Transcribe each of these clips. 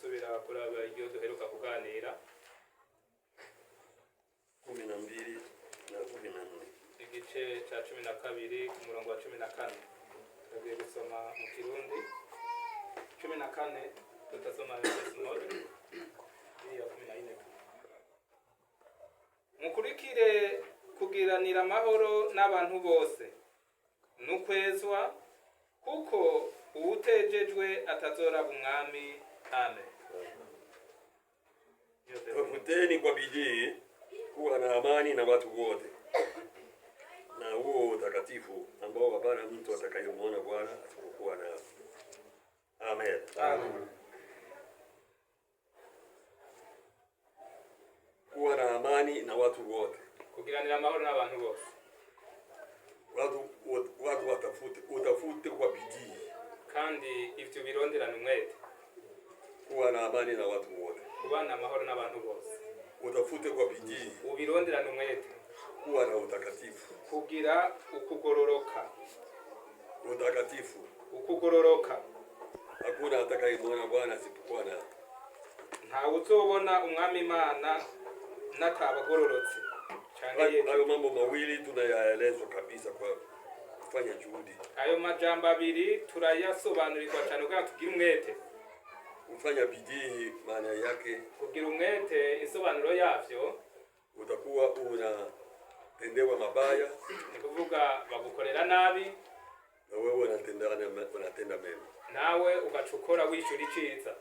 gusubira kuraba iryo duheruka kuganira 12 na 14 igice ca 12 ku murongo wa 14 tugiye gusoma mu Kirundi 14 tutasoma verse mode ya 14 mukurikire kugiranira amahoro n'abantu bose nukwezwa kuko uwutejejwe atazoraba umwami. Amen. Tafuteni kwa bidii kuwa na amani na watu wote na huo utakatifu ambao hapana mtu atakayemwona Bwana asipokuwa na. Amen. Amen. Kuwa na amani na watu wote, kugiranira amahoro n'abantu bose. Watu utafute kwa bidii kandi ivyo bironderana umwete. Kuwa na amani na watu wote, kubana amahoro n'abantu bose. Utafute kwa bidii ubironderana umwete. Kuwa na utakatifu, kugira ukugororoka. Utakatifu, ukugororoka. Hakuna atakayemwona Bwana asipokuwa na. Nta uzobona umwami Imana natabagororotse. Hayo mambo mawili tunayaelezwa kabisa kwa kufanya juhudi. Ayo majambo abiri turayasobanurirwa cyane kugira tugire umwete. Kufanya bidii maana yake kugira umwete, isobanuro yavyo utakuwa unatendewa mabaya, ni kuvuga bagukorera nabi na wewe unatenda mema, nawe ugacukora wishura iciza.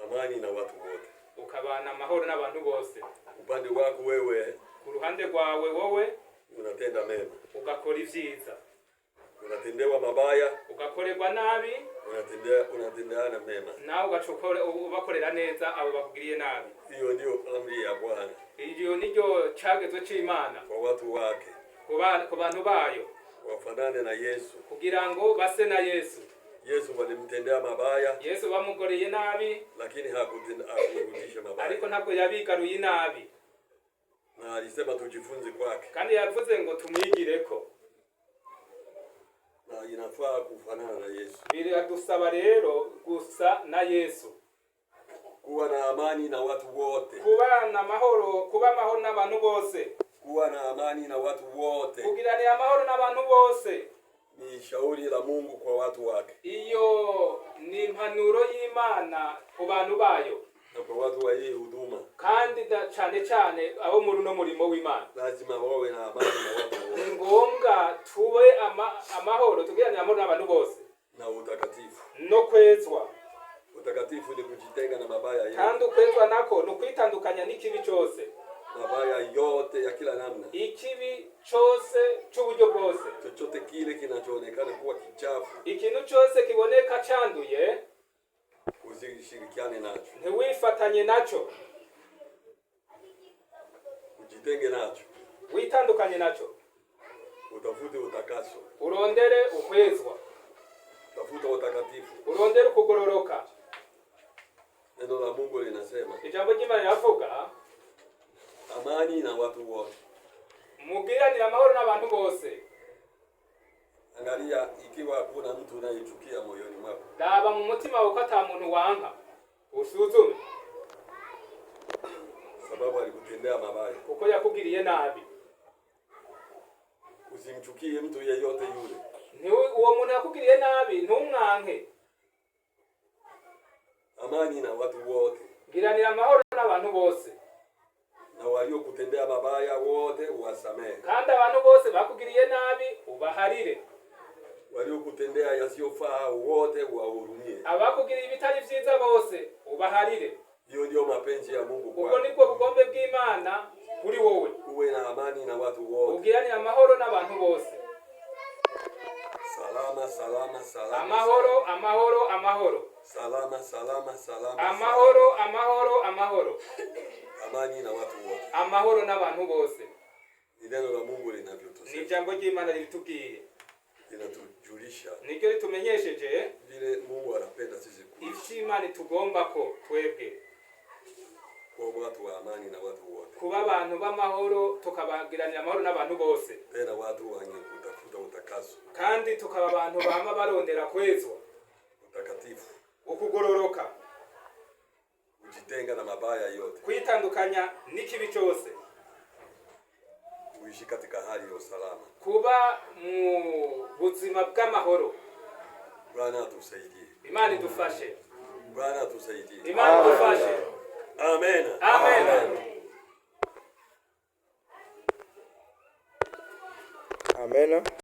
Amani na watu wote, ukabana amahoro n'abantu bose. Upande wako wewe, ku ruhande rwawe wowe unatenda mema, ugakora ivyiza. Unatendewa mabaya, ugakorerwa nabi, unatendeana mema, nawe ugacukora ubakorera neza abo bakugiriye nabi. Hiyo ndio amri ya Bwana. Iyo niryo cyagezo cy'Imana kwa watu wake, ku bantu bayo, wafanane na Yesu, kugira ngo base na Yesu. Yesu walimtendea mabaya, Yesu bamugoreye nabi, lakini hakurudisha mabaya, ariko ntabwo yabigaruye nabi, na alisema tujifunze kwake, kandi yavuze ngo tumwigireko. Na inafaa kufanana na Yesu. Biradusaba rero gusa na Yesu. Kuwa na amani na watu wote, kubana amahoro, kuba amahoro n'abantu bose. Kuwa na amani na watu wote, kugiranira amahoro n'abantu bose, ni shauri la Mungu kwa watu wake. Iyo ni impanuro y'Imana ku bantu bayo na kwa watu wa hii huduma, kandi cyane cyane abo muri no murimo w'Imana. Lazima wawe na amani na watu wote. Ngombwa tube amahoro, tugiranira amahoro n'abantu bose na utakatifu. No kwezwa. Utakatifu ni kujitenga na mabaya yote. Kandi kwezwa nako no kwitandukanya n'ikibi cyose. Mabaya yote ya kila namna. Ikibi cyose cy'uburyo bwose. Chochote kile kinachoonekana kuwa kichafu. Ikintu cyose kiboneka cyanduye, usishirikiane nacho. Ntiwifatanye nacho. Ujitenge nacho. Witandukanye nacho. Utafute utakaso. Urondere ukwezwa. Tafuta utakatifu. Urondere kugororoka. Neno la Mungu linasema, ijambo ry'Imana riravuga, amani na watu wote, mugiranira amahoro n'abantu bose. Angalia ikiwa hakuna mtu unayechukia moyoni mwako. Daba mu mutima wako ata muntu wanka. Usuzume. Sababu alikutendea mabaya, kuko yakugiriye nabi. Usimchukie mtu yeyote yule. Uwo muntu yakugiriye nabi ntumwanke. Amani na watu wote, giranira amahoro n'abantu bose. Na waliokutendea mabaya wote uwasamehe. Kandi abantu bose bakugiriye nabi ubaharire. Waliokutendea yasiyofaa wote uwahurumie. Abakugiriye ibitari vyiza bose ubaharire. Hiyo ndio mapenzi ya Mungu kwako. Ubwo niko bugombe bw'Imana kuri wowe. Uwe na amani na watu wote. Ugiranira amahoro n'abantu bose. Salama, salama, salama. Amahoro, amahoro, amahoro. Salama, salama, salama. Amahoro, amahoro, amahoro. Amani na watu wote. Amahoro n'abantu bose. Neno la Mungu linavyotusema. Ni jambo ry'Imana litubwiye. Linatujulisha. Niryo litumenyesheje vile Mungu anapenda sisi kuishi. Imana tugomba ko twebwe kwa watu wa amani na watu wote. Kuba abantu b'amahoro tukabagiranira amahoro n'abantu bose. Tena watu wenye kutafuta utakaso. Kandi tukaba abantu bama barondera kwezwa. Utakatifu. Ukugororoka. kujitenga na mabaya yote, kwitandukanya n'ikibi cyose, kuishi katika hali ya usalama, kuba mu buzima bw'amahoro. Bwana atusaidie. Imana idufashe. Bwana atusaidie. Imana idufashe. Amen. Amen. Amen.